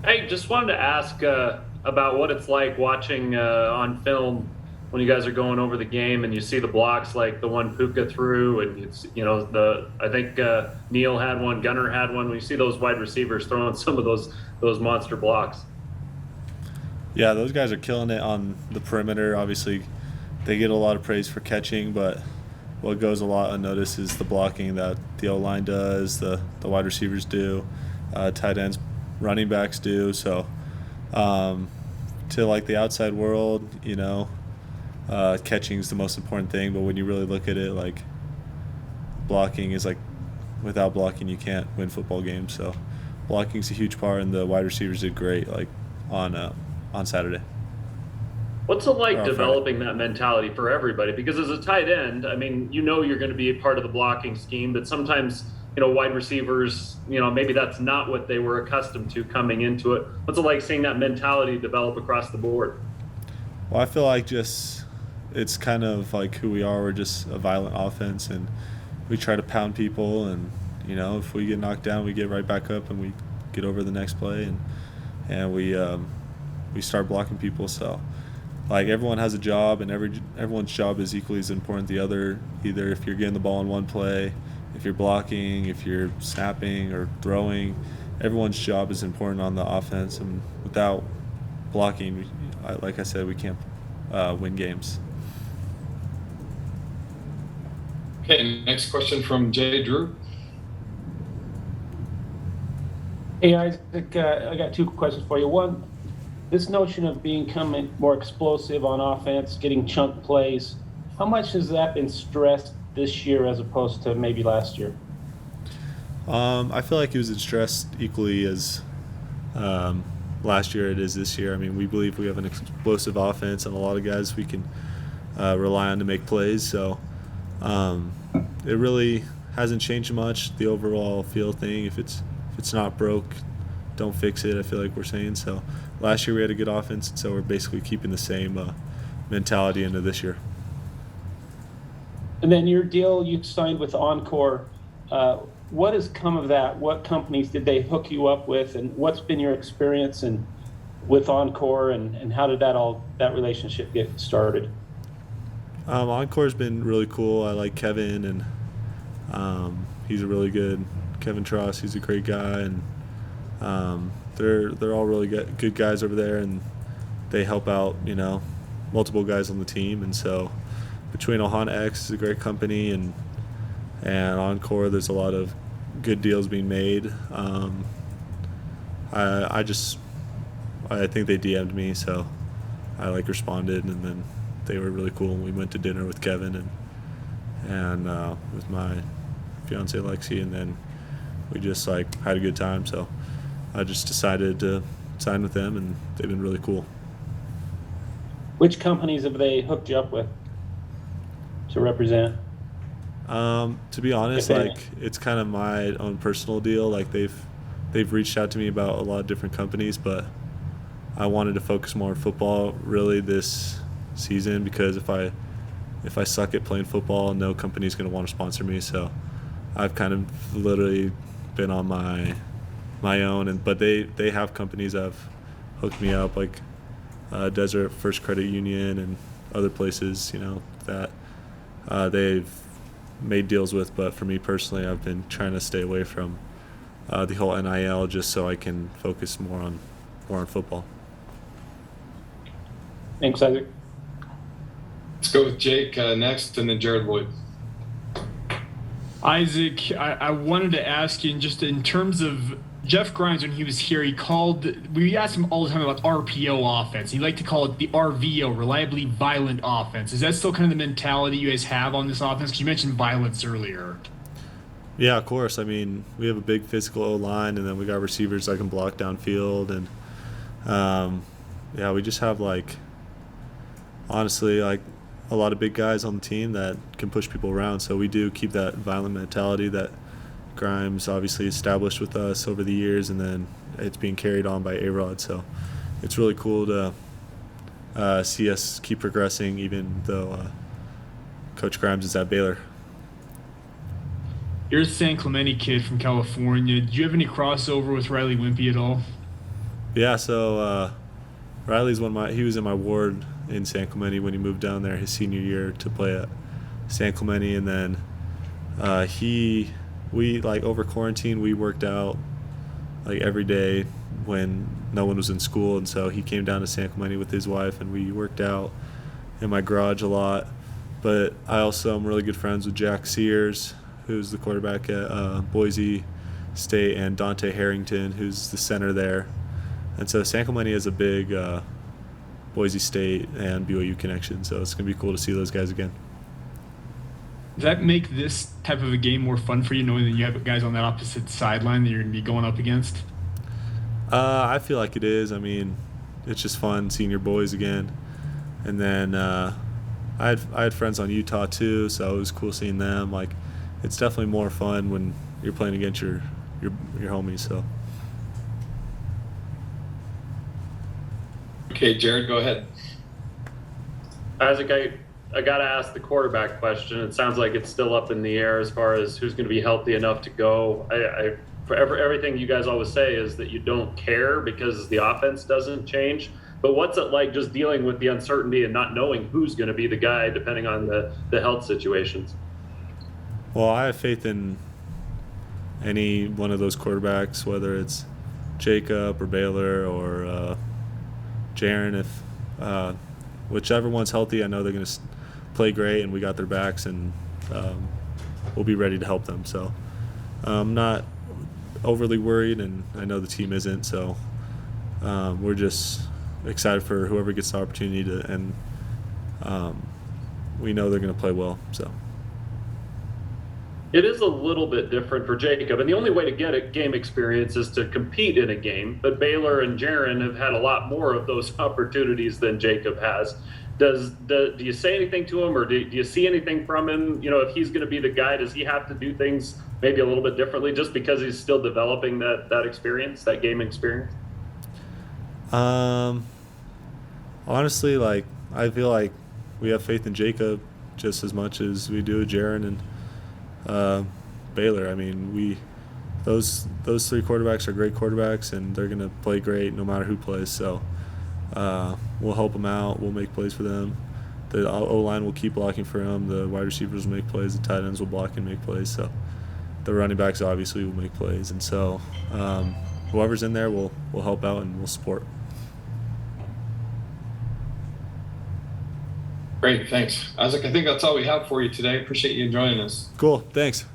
Hey, just wanted to ask about what it's like watching on film when you guys are going over the game and you see the blocks like the one Puka threw, and it's the I think Neil had one, Gunner had one. When you see those wide receivers throwing some of those monster blocks. Yeah, those guys are killing it on the perimeter. Obviously, they get a lot of praise for catching, but what goes a lot unnoticed is the blocking that the O line does, the wide receivers do, tight ends, running backs do. So, um, to like the outside world, catching is the most important thing. But when you really look at it, like blocking is like without blocking you can't win football games. So, blocking is a huge part, and the wide receivers did great. Like on Saturday What's it or like on Friday. developing that mentality for everybody? Because as a tight end, I mean, you're going to be a part of the blocking scheme, but sometimes, wide receivers, maybe that's not what they were accustomed to coming into it. What's it like seeing that mentality develop across the board? Well, I feel like just it's kind of like who we are. We're just a violent offense, and we try to pound people. And if we get knocked down, we get right back up and we get over the next play, and we start blocking people. So, like everyone has a job, and everyone's job is equally as important as the other. Either if you're getting the ball in one play, if you're blocking, if you're snapping or throwing, everyone's job is important on the offense. And without blocking, like I said, we can't win games. Okay, next question from Jay Drew. Hey, Isaac, I got two questions for you. One, this notion of becoming more explosive on offense, getting chunk plays, how much has that been stressed this year as opposed to maybe last year? I feel like it was stressed equally as um, last year it is this year. I mean, we believe we have an explosive offense and a lot of guys we can rely on to make plays. So um, it really hasn't changed much. The overall feel thing, if it's not broke, don't fix it. I feel like we're saying so. Last year we had a good offense, and so we're basically keeping the same mentality into this year. And then your deal you signed with Encore, what has come of that? What companies did they hook you up with, and what's been your experience with Encore, and how did that relationship get started? Encore's been really cool. I like Kevin, and he's a really good Kevin Tross. He's a great guy, and they're all really good guys over there, and they help out multiple guys on the team. And so between Ohana X is a great company, and Encore, there's a lot of good deals being made. I just I think they DM'd me, so I like responded, and then they were really cool. We went to dinner with Kevin and with my fiance Lexi, and then we just like had a good time. So I just decided to sign with them, and they've been really cool. Which companies have they hooked you up with to represent, To be honest, if any? like it's kind of my own personal deal. Like they've reached out to me about a lot of different companies, but I wanted to focus more on football really this season, because if I suck at playing football, no company's going to want to sponsor me. So I've kind of literally been on my own, and but they have companies that have hooked me up, like Desert First Credit Union and other places, that they've made deals with. But for me personally, I've been trying to stay away from the whole NIL, just so I can focus more on football. Thanks, Isaac. Let's go with Jake next, and then Jared Lloyd. Isaac, I wanted to ask you, just in terms of Jeff Grimes, when he was here, we asked him all the time about RPO offense. He liked to call it the RVO, reliably violent offense. Is that still kind of the mentality you guys have on this offense? Because you mentioned violence earlier. Yeah, of course. I mean, we have a big physical O line, and then we got receivers that can block downfield, and yeah, we just have honestly, like a lot of big guys on the team that can push people around. So we do keep that violent mentality that Grimes obviously established with us over the years, and then it's being carried on by A-Rod. So it's really cool to see us keep progressing, even though Coach Grimes is at Baylor. You're a San Clemente kid from California. Do you have any crossover with Riley Wimpy at all? Yeah, so Riley's he was in my ward in San Clemente when he moved down there his senior year to play at San Clemente, and then we like over quarantine we worked out like every day when no one was in school, and so he came down to San Clemente with his wife and we worked out in my garage a lot. But I also am really good friends with Jack Sears, who's the quarterback at Boise State, and Dante Harrington, who's the center there. And so San Clemente has a big Boise State and BYU connection, so it's going to be cool to see those guys again. Does that make this type of a game more fun for you, knowing that you have guys on that opposite sideline that you're going to be going up against? I feel like it is. I mean, it's just fun seeing your boys again. And then I had friends on Utah too, so it was cool seeing them. Like, it's definitely more fun when you're playing against your homies. So. Okay, Jared, go ahead. Isaac, I got to ask the quarterback question. It sounds like it's still up in the air as far as who's going to be healthy enough to go. Everything you guys always say is that you don't care because the offense doesn't change. But what's it like just dealing with the uncertainty and not knowing who's going to be the guy depending on the health situations? Well, I have faith in any one of those quarterbacks, whether it's Jacob or Baylor or Jaron. If whichever one's healthy, I know they're going to play great, and we got their backs, and we'll be ready to help them. So I'm not overly worried, and I know the team isn't. So we're just excited for whoever gets the opportunity to, and we know they're going to play well. So. It is a little bit different for Jacob, and the only way to get a game experience is to compete in a game. But Baylor and Jaron have had a lot more of those opportunities than Jacob has. Do you say anything to him, or do you see anything from him? You know, if he's going to be the guy, does he have to do things maybe a little bit differently just because he's still developing that experience, that game experience? Honestly, like, I feel like we have faith in Jacob just as much as we do Jaron and Baylor. I mean, those three quarterbacks are great quarterbacks, and they're going to play great no matter who plays. So we'll help them out. We'll make plays for them. The O-line will keep blocking for them. The wide receivers will make plays. The tight ends will block and make plays. So the running backs obviously will make plays. And so whoever's in there will help out and we'll support. Great, thanks. Isaac, I think that's all we have for you today. Appreciate you joining us. Cool, thanks.